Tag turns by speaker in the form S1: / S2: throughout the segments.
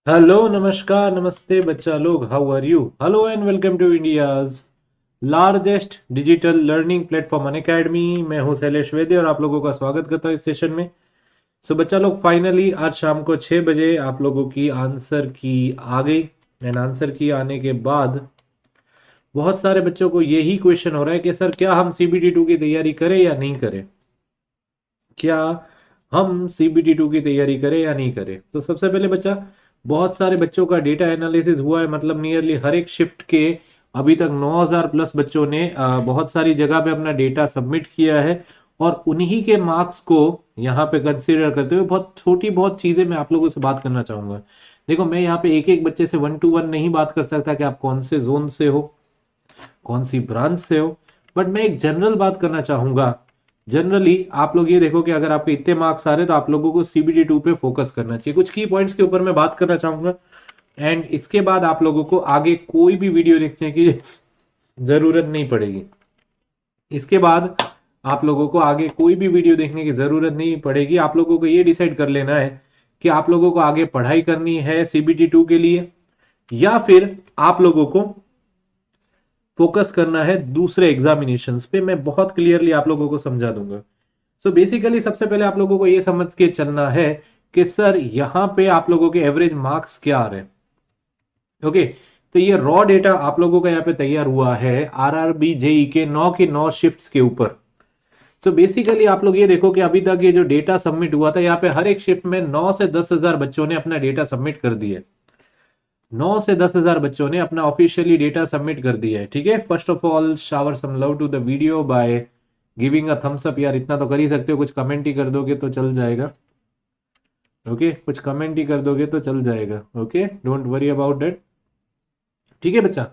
S1: Hello नमस्कार नमस्ते बच्चा लोग, how are you? Hello and welcome to India's largest digital learning platform Unacademy. मैं हूं शैलेश वैद्य और आप लोगों का स्वागत करता हूं इस सेशन में। सो बच्चा लोग, फाइनली आज शाम को 6 बजे आप लोगों की आंसर की आ गई। एंड आंसर की आने के बाद बहुत सारे बच्चों को यही क्वेश्चन हो रहा है कि सर, क्या हम सीबीटी 2 की तैयारी करें या नहीं करें? क्या हम सीबीटी 2 की तैयारी करें या नहीं करें? तो सबसे पहले बच्चा, बहुत सारे बच्चों का डेटा एनालिसिस हुआ है, मतलब नियरली हर एक शिफ्ट के अभी तक 9000 प्लस बच्चों ने बहुत सारी जगह पे अपना डेटा सबमिट किया है। और उन्हीं के मार्क्स को यहाँ पे कंसीडर करते हुए बहुत छोटी बहुत चीजें मैं आप लोगों से बात करना चाहूंगा। देखो, मैं यहाँ पे एक एक बच्चे से 1 to 1 नहीं बात कर सकता कि आप कौन से जोन से हो, कौन सी ब्रांच से हो, बट मैं एक जनरल बात करना चाहूंगा। जनरली आप लोग ये देखो कि अगर आपके इतने मार्क्स आ रहे हैं तो आप लोगों को सीबीटी 2 पे फोकस करना चाहिए। कुछ की पॉइंट्स के ऊपर मैं बात करना चाहूंगा एंड इसके बाद आप लोगों को आगे कोई भी वीडियो देखने की जरूरत नहीं पड़ेगी। इसके बाद आप लोगों को आगे कोई भी वीडियो देखने की जरूरत नहीं पड़ेगी। आप लोगों को ये डिसाइड कर लेना है कि आप लोगों को आगे पढ़ाई करनी है सीबीटी 2 के लिए, या फिर आप लोगों को फोकस करना है दूसरे एग्जामिनेशंस पे। मैं बहुत क्लियरली आप लोगों को समझा दूंगा। सो बेसिकली सबसे पहले आप लोगों को ये समझ के चलना है कि सर, यहां पे आप लोगों के एवरेज मार्क्स क्या आ रहे हैं। ओके, तो ये रॉ डेटा आप लोगों का यहाँ पे तैयार हुआ है आरआरबी जेई के 9 शिफ्ट्स के ऊपर। सो बेसिकली आप लोग ये देखो कि अभी तक ये जो डेटा सबमिट हुआ था, यहाँ पे हर एक शिफ्ट में 9 से 10 हजार बच्चों ने अपना डेटा सबमिट कर दिया है। 9 से 10 हजार बच्चों ने अपना ऑफिशियली डेटा सबमिट कर दिया है। ठीक है, first of all shower some love to the video by giving a thumbs up. यार, इतना तो कर ही सकते हो, कुछ कमेंट ही कर दोगे तो चल जाएगा। ओके, कुछ कमेंट ही कर दोगे तो चल जाएगा। Okay, don't worry about that. ठीक है बच्चा।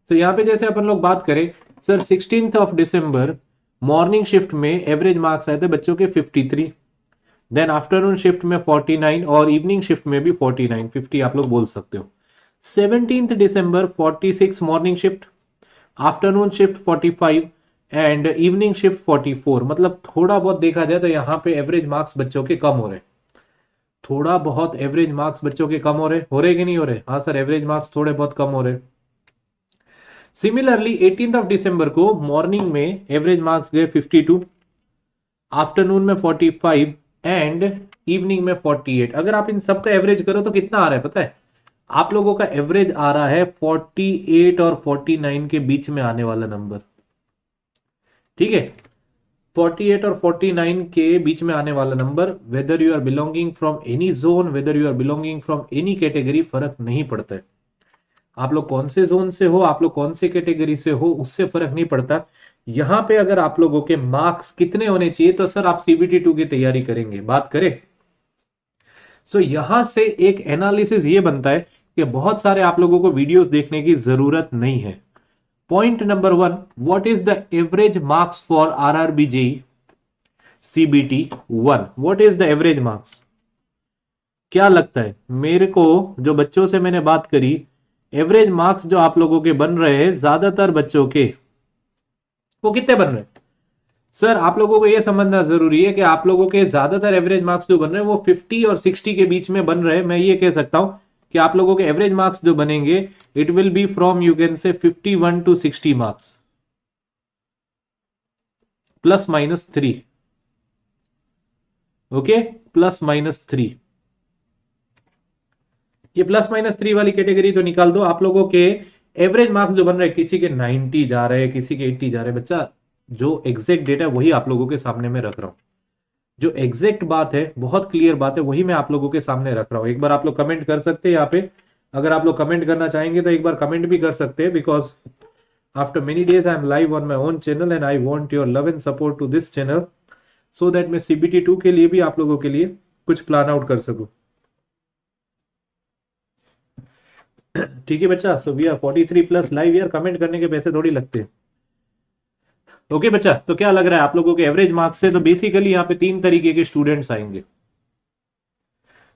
S1: तो यहाँ पे जैसे अपन लोग बात करें, सर 16 दिसंबर मॉर्निंग शिफ्ट में एवरेज मार्क्स आए थे बच्चों के 53। देन आफ्टरनून शिफ्ट में 49 और इवनिंग शिफ्ट में भी 49, 50 आप लोग बोल सकते हो। 17 दिसंबर 46 morning shift, afternoon shift 45 and evening shift 44। मतलब थोड़ा बहुत देखा जाए तो यहाँ पे एवरेज मार्क्स बच्चों के कम हो रहे हैं। थोड़ा बहुत एवरेज मार्क्स बच्चों के कम हो रहे कि नहीं हो रहे? हाँ सर, एवरेज मार्क्स थोड़े बहुत कम हो रहे। सिमिलरली 18 दिसंबर को मॉर्निंग में एवरेज मार्क्स गए 52, आफ्टरनून में 45 एंड इवनिंग में 48। अगर आप इन सब का एवरेज करो तो कितना आ रहा है पता है? आप लोगों का एवरेज आ रहा है 48 और 49 के बीच में आने वाला नंबर। ठीक है, 48 और 49 के बीच में आने वाला number. Whether you are belonging from any zone, whether you are belonging from any category, फर्क नहीं पड़ता है। आप लोग कौन से जोन से हो, आप लोग कौन से कैटेगरी से हो, उससे फर्क नहीं पड़ता। यहां पे अगर आप लोगों के मार्क्स कितने होने चाहिए तो सर आप सीबीटी 2 की तैयारी करेंगे, बात करें। सो यहां से एक एनालिसिस ये बनता है कि बहुत सारे आप लोगों को वीडियोस देखने की जरूरत नहीं है। Point number 1, what is the average marks for RRBG CBT 1? What is the average marks? क्या लगता है मेरे को? जो बच्चों से मैंने बात करी, एवरेज मार्क्स जो आप लोगों के बन रहे हैं ज्यादातर बच्चों के, वो कितने बन रहे हैं? सर, आप लोगों को यह समझना जरूरी है कि आप लोगों के ज्यादातर एवरेज मार्क्स जो बन रहे हैं वो 50 और 60 के बीच में बन रहे हैं। मैं ये कह सकता हूं कि आप लोगों के एवरेज मार्क्स जो बनेंगे, it will be from, you can say 51 to 60 marks, +- 3। Okay, +- 3। ये +- 3 वाली कैटेगरी तो निकाल दो। आप लोगों के एवरेज मार्क्स जो बन रहे हैं, किसी के 90 जा रहे हैं, किसी के 80 जा रहे हैं। बच्चा, जो एग्जैक्ट डेटा है वही आप लोगों के सामने में रख रहा हूं। जो एग्जैक्ट बात है, बहुत क्लियर बात है, वही मैं आप लोगों के सामने रख रहा हूं। एक बार आप लोग कमेंट कर सकते हैं यहाँ पे। अगर आप लोग कमेंट करना चाहेंगे तो एक बार कमेंट भी कर सकते हैं, because after many days I am live on my own channel and I want your love and support to this channel, so that मैं सीबीटी 2 के लिए भी आप लोगों के लिए कुछ प्लान आउट कर सकूं। ठीक है बच्चा, so we are 43 plus live. यार, कमेंट करने के पैसे थोड़ी लगते हैं। ओके बच्चा, तो क्या लग रहा है आप लोगों के एवरेज मार्क्स से? तो बेसिकली यहाँ पे 3 तरीके के स्टूडेंट्स आएंगे।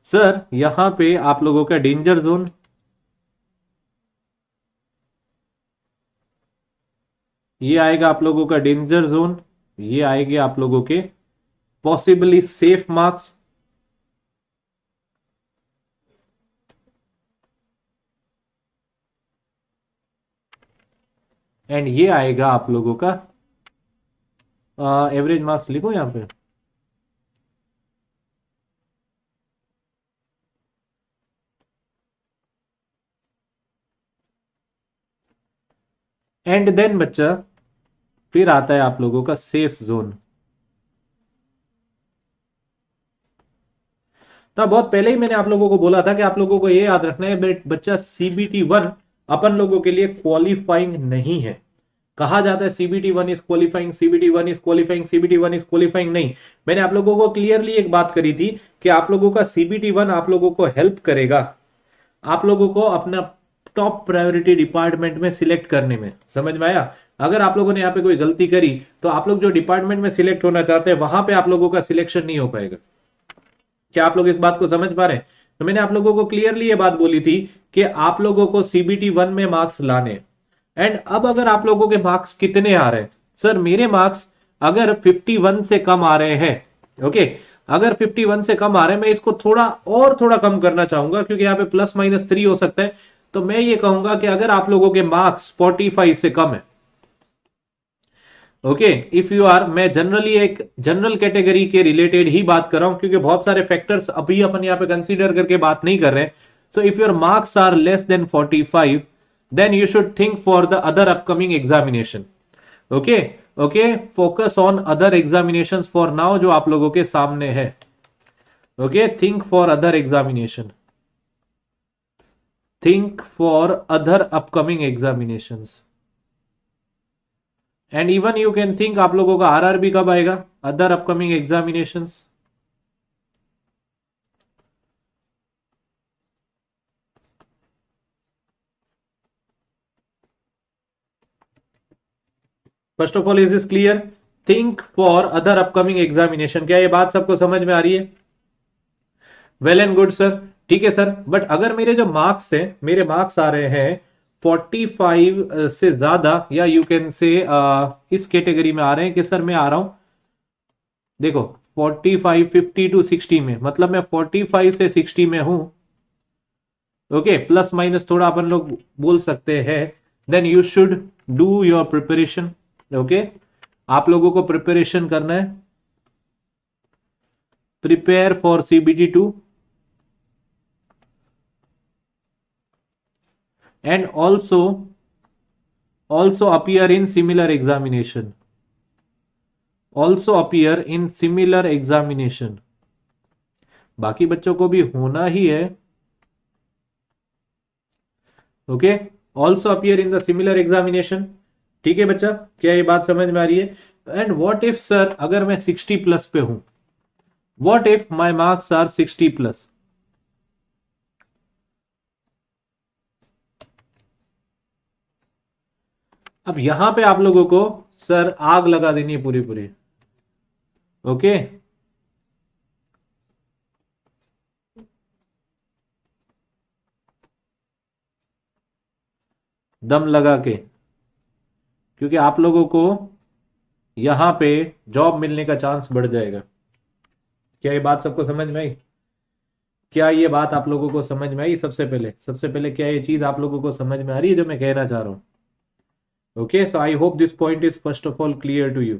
S1: सर, यहां पे आप लोगों का डेंजर जोन, ये आएगा आप लोगों का डेंजर जोन, ये आएंगे आप लोगों के पॉसिबली सेफ मार्क्स, एंड ये आएगा आप लोगों का एवरेज मार्क्स, लिखो यहां पे, एंड देन बच्चा फिर आता है आप लोगों का सेफ जोन। तो बहुत पहले ही मैंने आप लोगों को बोला था कि आप लोगों को ये याद रखना है बच्चा, सीबीटी वन अपन लोगों के लिए क्वालिफाइंग नहीं है। कहा जाता है CBT one is qualifying, CBT one is qualifying, CBT one is qualifying, नहीं। मैंने आप लोगों को क्लियरली एक बात करी थी कि आप लोगों का सीबीटी वन आप लोगों को हेल्प करेगा आप लोगों को अपना टॉप प्रायोरिटी डिपार्टमेंट में सिलेक्ट करने में। समझ में आया? अगर आप लोगों ने यहाँ पे कोई गलती करी तो आप लोग जो डिपार्टमेंट में सिलेक्ट होना चाहते हैं वहां पे आप लोगों का सिलेक्शन नहीं हो पाएगा। क्या आप लोग इस बात को समझ पा रहे हैं? तो मैंने आप लोगों को क्लियरली ये बात बोली थी कि आप लोगों को सीबीटी वन में मार्क्स लाने। एंड अब अगर आप लोगों के मार्क्स कितने आ रहे हैं, सर मेरे मार्क्स अगर 51 से कम आ रहे हैं, ओके, अगर 51 से कम आ रहे हैं, मैं इसको थोड़ा कम करना चाहूंगा क्योंकि यहाँ पे +-3 हो सकता है। तो मैं ये कहूंगा कि अगर आप लोगों के मार्क्स 45 से कम है, ओके, इफ यू आर, मैं जनरली एक जनरल कैटेगरी के रिलेटेड ही बात कर रहा हूं क्योंकि बहुत सारे फैक्टर्स अभी अपन यहां पे कंसीडर करके बात नहीं कर रहे। So if your marks are less than 45, then you should think for the other upcoming examination. Okay, okay, focus on other examination for now जो आप लोगों के सामने है। Okay, think for other examination, think for other upcoming examinations. And even you can think आप लोगों का RRB कब आएगा, other upcoming examinations. First of all, is this clear? Think for other upcoming examination. क्या ये बात सबको समझ में आ रही है? वेल एंड गुड सर, ठीक है सर, बट अगर मेरे जो मार्क्स है, मेरे मार्क्स आ रहे हैं 45 से ज्यादा, या यू कैन से इस कैटेगरी में आ रहे हैं कि सर मैं आ रहा हूं, देखो 45, 50 टू 60 में, मतलब मैं 45 से 60 में हूं, ओके, प्लस माइनस थोड़ा अपन लोग बोल सकते हैं, then you should do your preparation. Okay, आप लोगों को प्रिपरेशन करना है, prepare for CBT 2 and also appear in similar examination, also appear in similar examination। बाकी बच्चों को भी होना ही है, okay, also appear in the similar examination. ठीक है बच्चा, क्या ये बात समझ में आ रही है? एंड व्हाट इफ सर अगर मैं 60 प्लस पे हूं, what if my marks are 60 plus, अब यहां पे आप लोगों को सर आग लगा देनी है पूरी पूरी। ओके, दम लगा के, क्योंकि आप लोगों को यहां पे जॉब मिलने का चांस बढ़ जाएगा। क्या ये बात सबको समझ में आई? क्या ये बात आप लोगों को समझ में आई? सबसे पहले क्या ये चीज आप लोगों को समझ में आ रही है जो मैं कहना चाह रहा हूं? Okay, so I hope this point is first of all clear to you.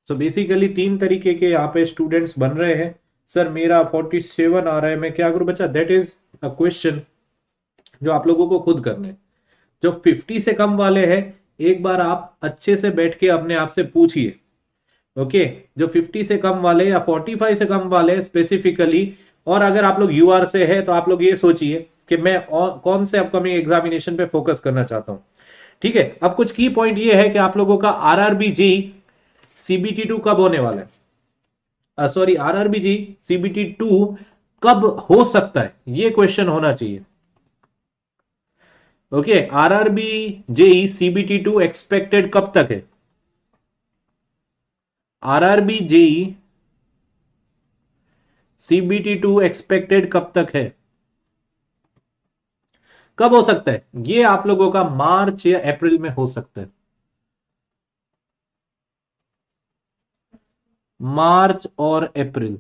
S1: So basically 3 तरीके के यहाँ पे स्टूडेंट्स बन रहे हैं। सर मेरा 47 आ रहा है, मैं क्या करूं बच्चा? दैट इज अ क्वेश्चन जो आप लोगों को खुद करना है। जो 50 से कम वाले हैं, एक बार आप अच्छे से बैठ के अपने आप से पूछिए, ओके, जो 50 से कम वाले या 45 से कम वाले स्पेसिफिकली, और अगर आप लोग यूआर से है तो आप लोग ये सोचिए कि मैं कौन से अपकमिंग एग्जामिनेशन पे फोकस करना चाहता हूं। ठीक है, अब कुछ की पॉइंट ये है कि आप लोगों का आरआरबी जी सीबीटी 2 कब होने वाला है, सॉरी आरआरबी जी सीबीटी 2 कब हो सकता है, ये क्वेश्चन होना चाहिए। Okay, RRB JE CBT 2 expected कब तक है? आरआरबी जेई सीबीटी 2 एक्सपेक्टेड कब तक है? कब हो सकता है? ये आप लोगों का मार्च या अप्रैल में हो सकता है, मार्च और अप्रैल।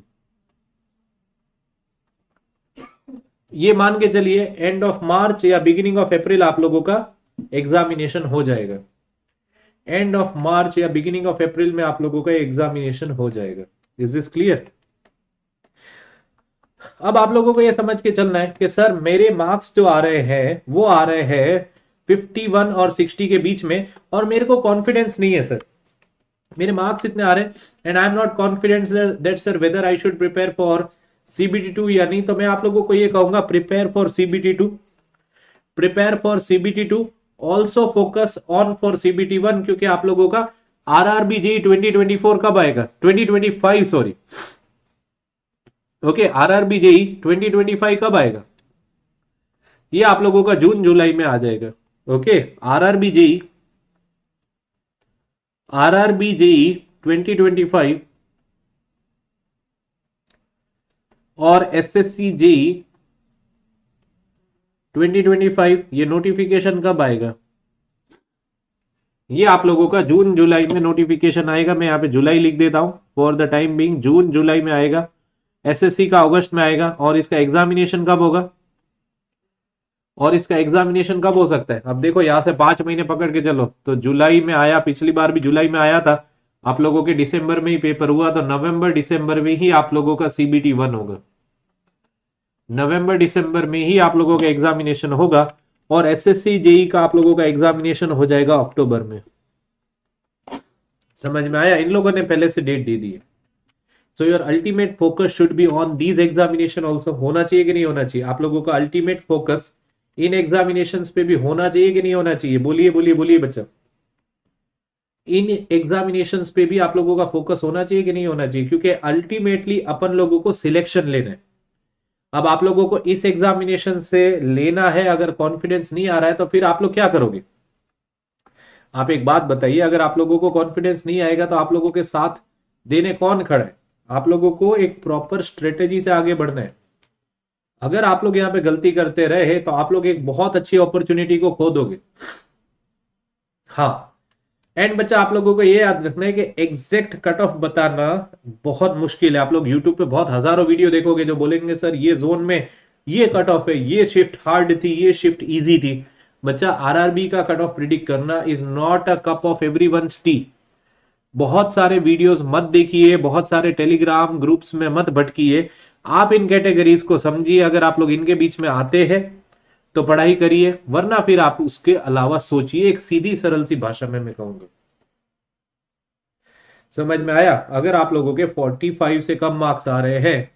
S1: ये मान के चलिए एंड ऑफ मार्च या बिगिनिंग ऑफ अप्रैल आप लोगों का एग्जामिनेशन हो जाएगा। एंड ऑफ मार्च या बिगिनिंग ऑफ अप्रैल में आप लोगों का एग्जामिनेशन हो जाएगा। Is this clear? अब आप लोगों को यह समझ के चलना है कि सर मेरे मार्क्स जो आ रहे हैं वो आ रहे हैं 51 और 60 के बीच में, और मेरे को कॉन्फिडेंस नहीं है सर, मेरे मार्क्स इतने आ रहे हैं and I am not confident that sir whether I should prepare for CBT2 या नहीं। तो मैं आप लोगों को ये कहूंगा prepare for CBT2, prepare for CBT2, also focus on for CBT1, क्योंकि आप लोगों का RRB JEE 2024 कब आएगा? 2025 सॉरी, ओके, RRB JEE 2025 कब आएगा? ये आप लोगों का जून जुलाई में आ जाएगा। ओके, RRB JEE 2025 और SSC JEE 2025 ये नोटिफिकेशन कब आएगा? ये आप लोगों का जून जुलाई में नोटिफिकेशन आएगा। मैं यहाँ पे जुलाई लिख देता हूं फॉर द टाइम बीइंग, जून जुलाई में आएगा। SSC का अगस्त में आएगा। और इसका एग्जामिनेशन कब होगा? और इसका एग्जामिनेशन कब हो सकता है? अब देखो यहां से 5 महीने पकड़ के चलो, तो जुलाई में आया, पिछली बार भी जुलाई में आया था, आप लोगों के दिसंबर में ही पेपर हुआ, तो नवंबर दिसंबर में ही आप लोगों का CBT1 होगा, नवंबर दिसंबर में ही आप लोगों का एग्जामिनेशन होगा। और SSC JEE का आप लोगों का एग्जामिनेशन हो जाएगा अक्टूबर में। समझ में आया? इन लोगों ने पहले से डेट दे दी है। So your ultimate focus should be on these examination also. होना चाहिए कि नहीं होना चाहिए? आप लोगों का अल्टीमेट फोकस इन एग्जामिनेशंस पे भी होना चाहिए कि नहीं होना चाहिए? बोलिए बोलिए बोलिए बच्चा, इन एग्जामिनेशंस पे भी आप लोगों का फोकस होना चाहिए कि नहीं होना चाहिए? क्योंकि अल्टीमेटली अपन लोगों को सिलेक्शन लेना है। अब आप लोगों को इस एग्जामिनेशन से लेना है, अगर कॉन्फिडेंस नहीं आ रहा है तो फिर आप लोग क्या करोगे? आप एक बात बताइए, अगर आप लोगों को कॉन्फिडेंस नहीं आएगा तो आप लोगों के साथ देने कौन खड़ा है? आप लोगों को एक प्रॉपर स्ट्रेटेजी से आगे बढ़ना है। अगर आप लोग यहां पे गलती करते रहे तो आप लोग एक बहुत अच्छी अपॉर्चुनिटी को खो दोगे। हाँ, एंड बच्चा आप लोगों को ये याद रखना है कि एग्जैक्ट कट ऑफ बताना बहुत मुश्किल है। आप लोग यूट्यूब पे बहुत हजारों वीडियो देखोगे जो बोलेंगे सर ये जोन में ये कट ऑफ है, ये शिफ्ट हार्ड थी, ये शिफ्ट इजी थी। बच्चा RRB का कट ऑफ प्रिडिक्ट करना is not a cup of everyone's T. बहुत सारे वीडियोस मत देखिए, बहुत सारे टेलीग्राम ग्रुप्स में मत भटकिए। आप इन कैटेगरीज को समझिए। अगर आप लोग इनके बीच में आते हैं तो पढ़ाई करिए, वरना फिर आप उसके अलावा सोचिए। एक सीधी सरल सी भाषा में मैं कहूंगा। समझ में आया? अगर आप लोगों के 45 से कम मार्क्स आ रहे हैं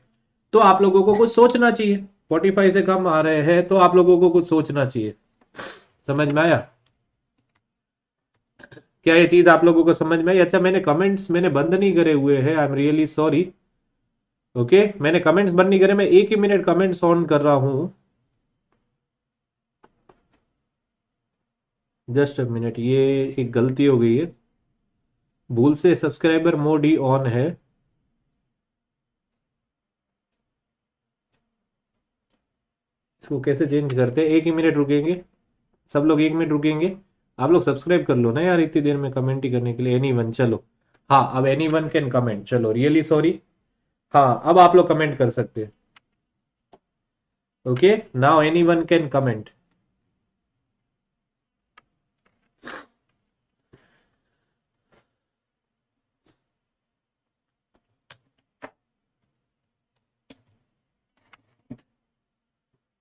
S1: तो आप लोगों को कुछ सोचना चाहिए। 45 से कम आ रहे हैं तो आप लोगों को कुछ सोचना चाहिए। समझ में आया? क्या ये चीज आप लोगों को समझ में आई? अच्छा, मैंने कमेंट्स मैंने बंद नहीं करे हुए हैं, आई एम रियली सॉरी। ओके, मैंने कमेंट्स बंद नहीं करे, मैं एक ही मिनट कमेंट्स ऑन कर रहा हूं। जस्ट अ मिनट, ये एक गलती हो गई है, भूल से सब्सक्राइबर मोड ही ऑन है। इसको कैसे चेंज करते हैं? एक ही मिनट रुकेंगे सब लोग, 1 मिनट रुकेंगे। आप लोग सब्सक्राइब कर लो ना यार, इतनी देर में कमेंट ही करने के लिए। एनीवन, चलो, हाँ अब एनीवन कैन कमेंट। चलो, रियली सॉरी। हाँ, अब आप लोग कमेंट कर सकते हैं। Okay, now anyone can comment.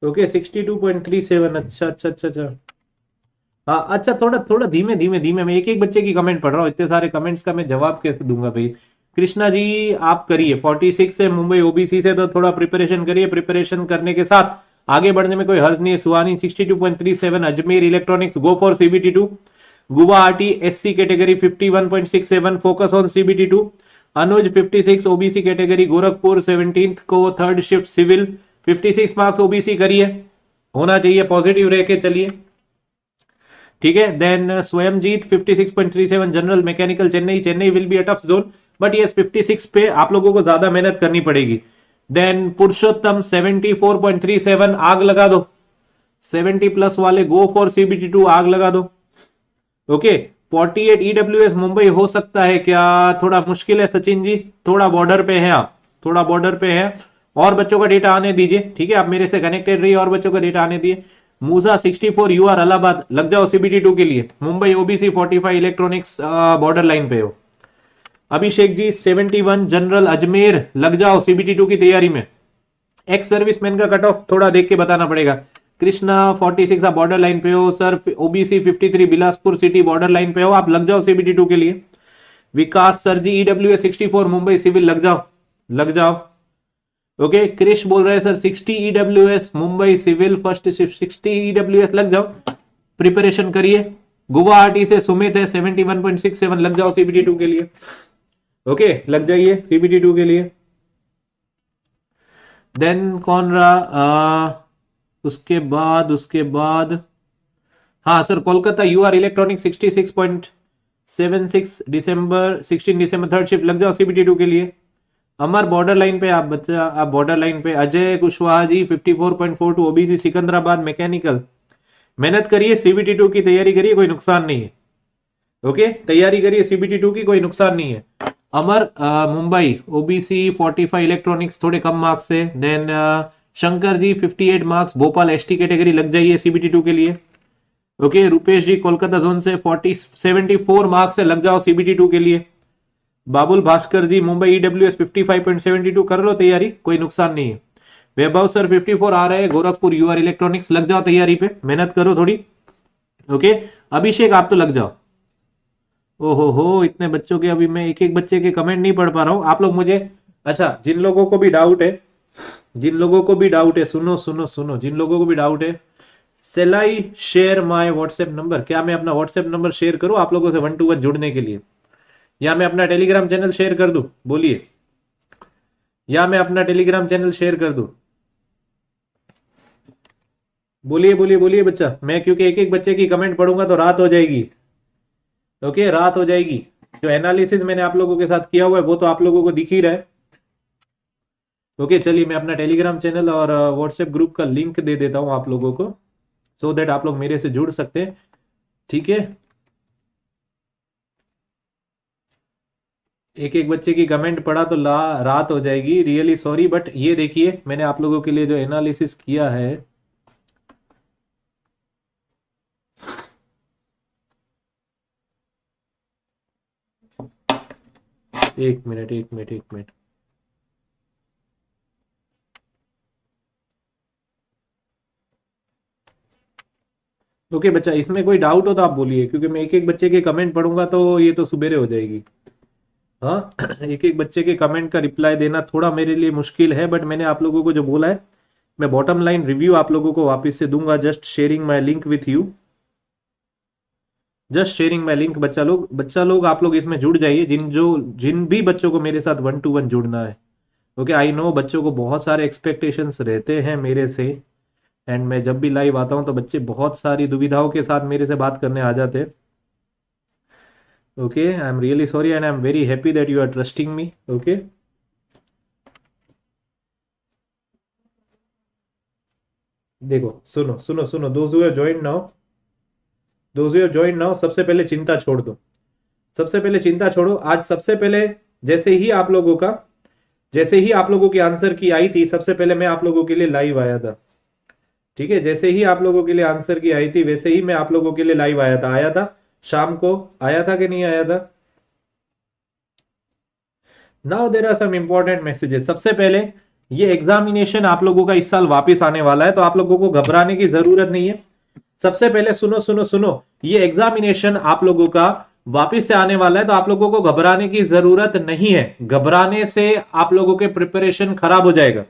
S1: Okay, 62.37। अच्छा अच्छा अच्छा अच्छा। हाँ अच्छा, थोड़ा थोड़ा धीमे धीमे धीमे, मैं एक एक बच्चे की कमेंट पढ़ रहा हूँ, इतने सारे कमेंट्स का मैं जवाब कैसे दूंगा भाई? कृष्णा जी आप करिए, 46 से मुंबई OBC से, तो थोड़ा प्रिपरेशन करिए। प्रिपरेशन करने के साथ आगे बढ़ने में कोई हर्ज नहीं है। Suhani 62.37, Ajmer electronics go for CBT2। Guwahati SC category 51.67, focus on CBT2। Anuj 56 OBC category, Gorakhpur 17th को third shift civil, 56 marks OBC करिए, होना चाहिए, पॉजिटिव रह के चलिए, ठीक है। Then Swayamjit 56.37, general mechanical Chennai, Chennai will be a tough zone, but yes 56 पे आप लोगों को ज्यादा मेहनत करनी पड़ेगी। देन पुरुषोत्तम 74.37, आग लगा दो। 70 प्लस वाले गो फॉर CBT2, आग लगा दो। ओके, 48 EWS मुंबई हो सकता है क्या? थोड़ा मुश्किल है सचिन जी, थोड़ा बॉर्डर पे है आप, थोड़ा बॉर्डर पे है। और बच्चों का डेटा आने दीजिए, ठीक है, आप मेरे से कनेक्टेड रहिए और बच्चों का डेटा आने दिए। मूसा 64 यूआर इलाहाबाद, लग जाओ सीबीटी 2 के लिए। Mumbai OBC 45 electronics border line पे हो। अभिषेक जी 71 जनरल अजमेर, लग जाओ सीबीटी 2 की तैयारी में। एक्स सर्विसमैन का कट ऑफ थोड़ा देख के बताना पड़ेगा। कृष्णा 46 आप बॉर्डर लाइन पे हो sir. OBC 53 Bilaspur city border line पे हो, आप लग जाओ सीबीटी 2 के लिए। Vikas sir ji EWS 64 Mumbai civil, लग जाओ लग जाओ। ओके क्रिश बोल रहे हैं sir 60 EWS Mumbai civil first shift 60 EWS, लग जाओ प्रिपरेशन करिए। गुवाहाटी से सुमित है 71.67, लग जाओ सीबीटी 2 के लिए। ओके लग जाइए सीबीटी 2 के लिए। देन कौन रहा उसके बाद हाँ सर कोलकाता यूआर इलेक्ट्रॉनिक 66.76 दिसंबर 16 दिसंबर थर्ड शिफ्ट, लग जाओ सीबीटी 2 के लिए। अमर बॉर्डर लाइन पे आप बच्चा, आप बॉर्डर लाइन पे। अजय कुशवाहा जी 54.42 ओबीसी सिकंदराबाद मैकेनिकल, मेहनत करिए सीबीटी 2 की तैयारी करिए, कोई नुकसान नहीं है। ओके तैयारी करिए सीबीटी 2 की, कोई नुकसान नहीं है। अमर मुंबई ओबीसी 45 इलेक्ट्रॉनिक्स थोड़े कम मार्क्स से। Then Shankar ji 58 marks Bhopal ST category, लग जाइए सीबीटी 2 के लिए। ओके रुपेश जी कोलकाता जोन से 74 मार्क्स से, लग जाओ सीबीटी 2 के लिए। बाबुल भास्कर जी मुंबई ईडब्ल्यूएस 55.72, कर लो तैयारी, कोई नुकसान नहीं है। वैभव सर 54 आ रहे हैं गोरखपुर यूआर इलेक्ट्रॉनिक्स, लग जाओ तैयारी पे, मेहनत करो थोड़ी। ओके अभिषेक आप तो लग जाओ। ओहो हो इतने बच्चों के, अभी मैं एक एक बच्चे के कमेंट नहीं पढ़ पा रहा हूं, आप लोग मुझे। अच्छा जिन लोगों को भी डाउट है, सुनो सुनो सुनो, जिन लोगों को भी डाउट है, shall I share my WhatsApp number, क्या मैं अपना व्हाट्सएप नंबर शेयर करूं आप लोगों से 1 to 1 जुड़ने के लिए, या मैं अपना टेलीग्राम चैनल शेयर कर दूं? बोलिए, या मैं अपना टेलीग्राम चैनल शेयर कर दूं? बोलिए बोलिए बोलिए बच्चा, मैं क्योंकि एक एक बच्चे की कमेंट पढ़ूंगा तो रात हो जाएगी। ओके रात हो जाएगी। जो एनालिसिस मैंने आप लोगों के साथ किया हुआ है वो तो आप लोगों को दिख ही रहा है। ओके चलिए मैं अपना टेलीग्राम चैनल और व्हाट्सएप ग्रुप का लिंक दे देता हूं आप लोगों को, सो दैट आप लोग मेरे से जुड़ सकते हैं, ठीक है। एक एक बच्चे की कमेंट पढ़ा तो रात हो जाएगी, रियली सॉरी, बट ये देखिए मैंने आप लोगों के लिए जो एनालिसिस किया है, एक मिनट। ओके बच्चा इसमें कोई डाउट हो तो आप बोलिए, क्योंकि मैं एक एक बच्चे के कमेंट पढ़ूंगा तो ये तो सुबेरे हो जाएगी। हाँ एक एक बच्चे के कमेंट का रिप्लाई देना थोड़ा मेरे लिए मुश्किल है, बट मैंने आप लोगों को जो बोला है मैं बॉटम लाइन रिव्यू आप लोगों को वापस से दूंगा। Just sharing my link with you, just sharing my link. बच्चा लोग आप लोग इसमें जुड़ जाइए, जिन भी बच्चों को मेरे साथ 1 to 1 जुड़ना है। ओके आई नो बच्चों को बहुत सारे एक्सपेक्टेशंस रहते हैं मेरे से, एंड मैं जब भी लाइव आता हूं तो बच्चे बहुत सारी दुविधाओं के साथ मेरे से बात करने आ जाते हैं। Okay I am really sorry and I am very happy that you are trusting me. Okay देखो सुनो सुनो सुनो, those who have joined now, सबसे पहले चिंता छोड़ दो, सबसे पहले चिंता छोड़ो। आज सबसे पहले जैसे ही आप लोगों की आंसर की आई थी, सबसे पहले मैं आप लोगों के लिए लाइव आया था, ठीक है। जैसे ही आप लोगों के लिए आंसर की आई थी वैसे ही मैं आप लोगों के लिए लाइव आया था शाम को, आया था कि नहीं आया था? Now there are some important messages. सबसे पहले ये एग्जामिनेशन आप लोगों का इस साल वापस आने वाला है, तो आप लोगों को घबराने की जरूरत नहीं है। सबसे पहले सुनो सुनो सुनो, ये एग्जामिनेशन आप लोगों का वापस से आने वाला है, तो आप लोगों को घबराने की जरूरत नहीं है। घबराने से आप लोगों के प्रिपरेशन खराब हो जाएगा।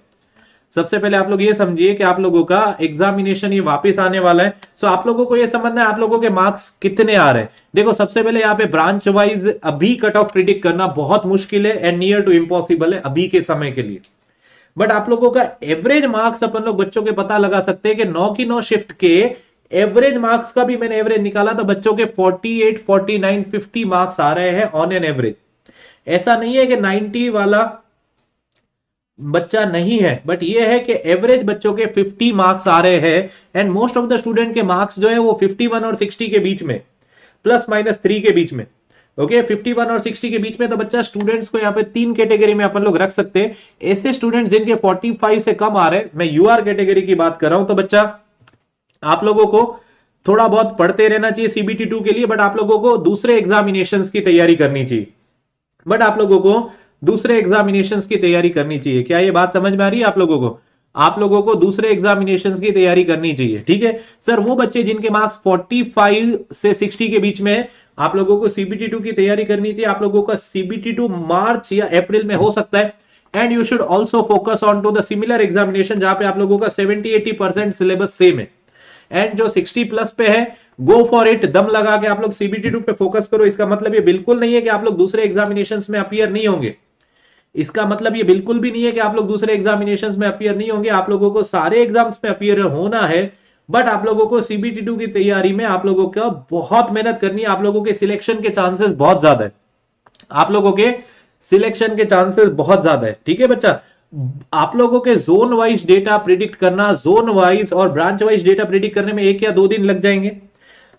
S1: सबसे पहले आप लोग ये समझिए कि आप लोगों का एग्जामिनेशन ये वापस आने वाला है, सो आप लोगों को ये समझना है आप लोगों के मार्क्स कितने आ रहे हैं। देखो सबसे पहले यहाँ पे ब्रांच वाइज अभी कट ऑफ प्रिडिक्ट करना बहुत मुश्किल है एंड नियर टू इम्पॉसिबल है अभी के समय के लिए, बट आप लोगों का एवरेज मार्क्स अपन लोग बच्चों के पता लगा सकते हैं कि 9 की 9 शिफ्ट के एवरेज मार्क्स का भी मैंने एवरेज निकाला तो बच्चों के 48, 49, 50 मार्क्स आ रहे हैं ऑन एन एवरेज। ऐसा नहीं है कि 90 वाला बच्चा नहीं है, बट ये है कि एवरेज बच्चों के 50 मार्क्स आ रहे हैं, and most of the student के मार्क्स जो है वो 51 और 60 के बीच में, +- 3 के बीच में। ओके 51 और 60 के बीच में, तो बच्चा स्टूडेंट्स को यहाँ पे 3 कैटेगरी में अपन लोग रख सकते हैं। ऐसे स्टूडेंट जिनके 45 से कम आ रहे हैं, मैं यूआर कैटेगरी की बात कर रहा हूं, तो बच्चा आप लोगों को थोड़ा बहुत पढ़ते रहना चाहिए सीबीटी 2 के लिए, बट आप लोगों को दूसरे एग्जामिनेशंस की तैयारी करनी चाहिए। बट आप लोगों को दूसरे एग्जामिनेशंस की तैयारी करनी चाहिए। क्या ये बात समझ में आ रही है आप लोगों को? आप लोगों को दूसरे एग्जामिनेशंस की तैयारी करनी चाहिए, ठीक है सर। वो बच्चे जिनके मार्क्स 45 से 60 के बीच में है, आप लोगों को सीबीटी 2 की तैयारी करनी चाहिए। आप लोगों का सीबीटी 2 मार्च या अप्रैल में हो सकता है। And you should also focus on to the similar examination जहां पे आप लोगों का 70-80% सिलेबस सेम है। एंड जो 60 प्लस पे है, गो फॉर इट, दम लगा के आप लोग सीबीटी 2 पे फोकस करो। इसका मतलब ये बिल्कुल नहीं है कि आप लोग दूसरे एग्जामिनेशंस में अपीयर नहीं होंगे। इसका मतलब ये बिल्कुल भी नहीं है कि आप लोग दूसरे एग्जामिनेशंस में अपीयर नहीं होंगे। आप लोगों को सारे एग्जाम्स में अपीयर होना है, बट आप लोगों को सीबीटी 2 की तैयारी में आप लोगों को बहुत मेहनत करनी है। आप लोगों के सिलेक्शन के चांसेस बहुत ज्यादा है। आप लोगों के सिलेक्शन के चांसेस बहुत ज्यादा है, ठीक है बच्चा। आप लोगों के जोन वाइज डेटा प्रिडिक्ट करना, जोन वाइज और ब्रांच वाइज डेटा प्रिडिक्ट करने में 1 या 2 दिन लग जाएंगे।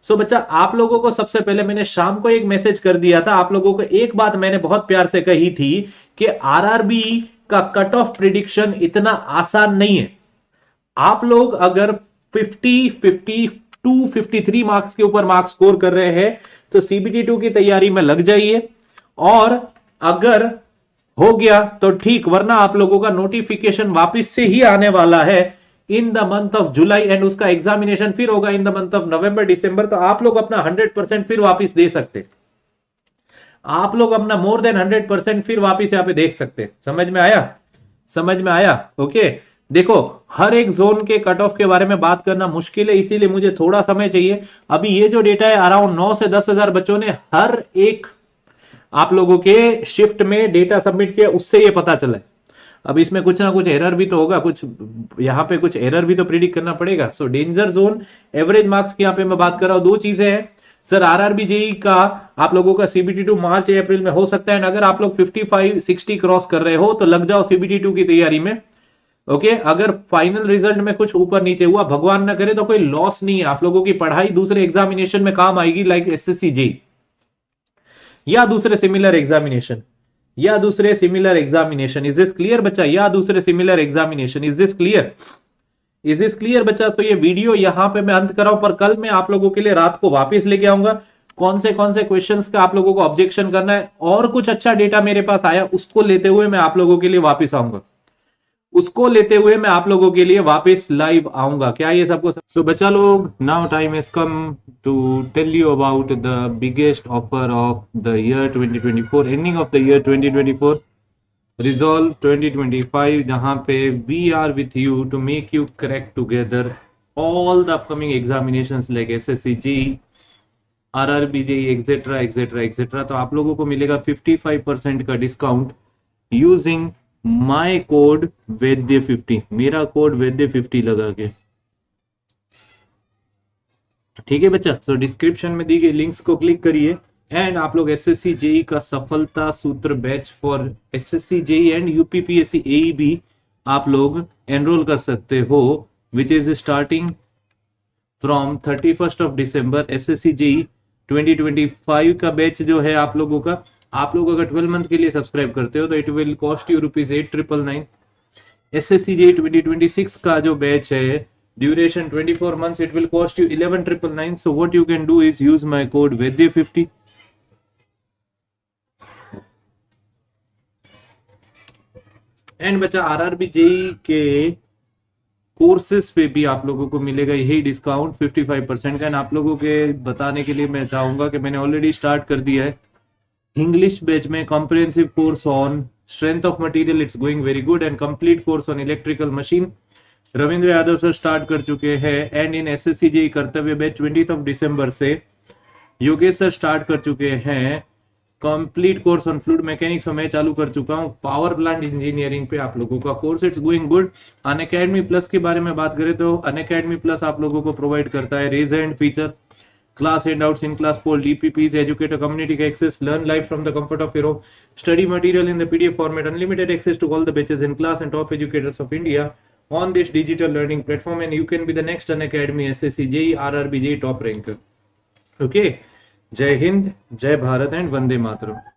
S1: सो बच्चा, आप लोगों को सबसे पहले मैंने शाम को एक मैसेज कर दिया था। आप लोगों को एक बात मैंने बहुत प्यार से कही थी कि आरआरबी का कट ऑफ प्रिडिक्शन इतना आसान नहीं है। आप लोग अगर 50, 52, 53 मार्क्स के ऊपर मार्क्स स्कोर कर रहे हैं तो सीबीटी 2 की तैयारी में लग जाइए। और अगर हो गया तो ठीक, वरना आप लोगों का नोटिफिकेशन वापस से ही आने वाला है in the month of July, and उसका एग्जामिनेशन फिर होगा in the month of November, December. तो आप लोग अपना 100% फिर वापस दे सकते, आप लोग अपना मोर देन 100% फिर वापस यहां पे देख सकते। समझ में आया? समझ में आया? ओके। देखो, हर एक जोन के कट ऑफ के बारे में बात करना मुश्किल है, इसीलिए मुझे थोड़ा समय चाहिए। अभी ये जो डेटा है, अराउंड 9 से 10 हजार बच्चों ने हर एक आप लोगों के शिफ्ट में डेटा सबमिट किया, उससे ये पता चला है। अब इसमें कुछ ना कुछ एरर भी तो होगा, कुछ यहां पे कुछ एरर भी तो प्रिडिक्ट करना पड़ेगा। सो डेंजर जोन, एवरेज मार्क्स की यहां पे मैं बात कर रहा हूं। 2 चीजें हैं सर। आरआरबी जेई का आप लोगों का सीबीटी 2 मार्च या अप्रैल में हो सकता है। अगर आप लोग 55, 60 क्रॉस कर रहे हो तो लग जाओ सीबीटी 2 की तैयारी में। ओके, अगर फाइनल रिजल्ट में कुछ ऊपर नीचे हुआ, भगवान ना करे, तो कोई लॉस नहीं है। आप लोगों की पढ़ाई दूसरे एग्जामिनेशन में काम आएगी, लाइक एसएससी जेई या दूसरे सिमिलर एग्जामिनेशन, या दूसरे similar examination. Is this clear बच्चा? या दूसरे similar examination. Is this clear? Is this clear बच्चा? तो ये वीडियो यहां पे मैं अंत कर रहा हूं, पर कल मैं आप लोगों के लिए रात को वापस लेके आऊंगा। कौन से क्वेश्चंस का आप लोगों को ऑब्जेक्शन करना है, और कुछ अच्छा डेटा मेरे पास आया, उसको लेते हुए मैं आप लोगों के लिए वापस आऊंगा। उसको लेते हुए मैं आप लोगों के लिए वापस लाइव आऊंगा। क्या ये सबको? सो बच्चा लोग, now time has come to tell you about the biggest offer of the year 2024, ending of the year 2024, resolve 2025, जहां पे we are with you to make you crack together all the upcoming examinations like SSC JE, RRB JE, etcetera etcetera etcetera. तो आप लोगों को मिलेगा 55% का discount using my code वैद्य 50, मेरा code वैद्य 50 लगा के। ठीक है बच्चा? सो डिस्क्रिप्शन में दी गई लिंक्स को क्लिक करिए, एंड आप लोग एसएससी जेई का सफलता सूत्र batch for SSC JE and UPPSC AE भी आप लोग एनरोल कर सकते हो, which is starting from 31st of December. SSC JE 2025 का बैच जो है आप लोगों का, आप लोग अगर 12 मंथ के लिए सब्सक्राइब करते हो तो it will cost you ₹8,999। SSC JE 2026 का जो बैच है, duration 24 months, it will cost you 11,999. So what you can do is use my code VEDYA50. And बच्चा, आरआरबी जेई के कोर्सेज पे भी आप लोगों को मिलेगा यही डिस्काउंट 55% का। एंड आप लोगों के बताने के लिए मैं चाहूंगा कि मैंने ऑलरेडी स्टार्ट कर दिया है इंग्लिश बैच में comprehensive course on strength of material, it's going very good, and complete course on electrical machine Ravindra Yadav sir start कर चुके हैं। एंड इन एसएससी जेई कर्तव्य बैच 20th ऑफ दिसंबर से योगेश सर स्टार्ट कर चुके हैं। Complete course on fluid mechanics मैं चालू कर चुका हूं। पावर प्लांट इंजीनियरिंग पे आप लोगों का course, it's going good. Unacademy plus के बारे में बात करें तो अनअकैडमी प्लस आप लोगों को प्रोवाइड करता है raise hand feature, class handouts, in class poll, DPPs, educator community का access, learn live from the comfort of your home, study material in the PDF format, unlimited access to all the batches in class and top educators of India on this digital learning platform, and you can be the next Unacademy SSC JEE RRB JEE top ranker. Okay, जय हिंद, जय Bharat and Vande Mataram.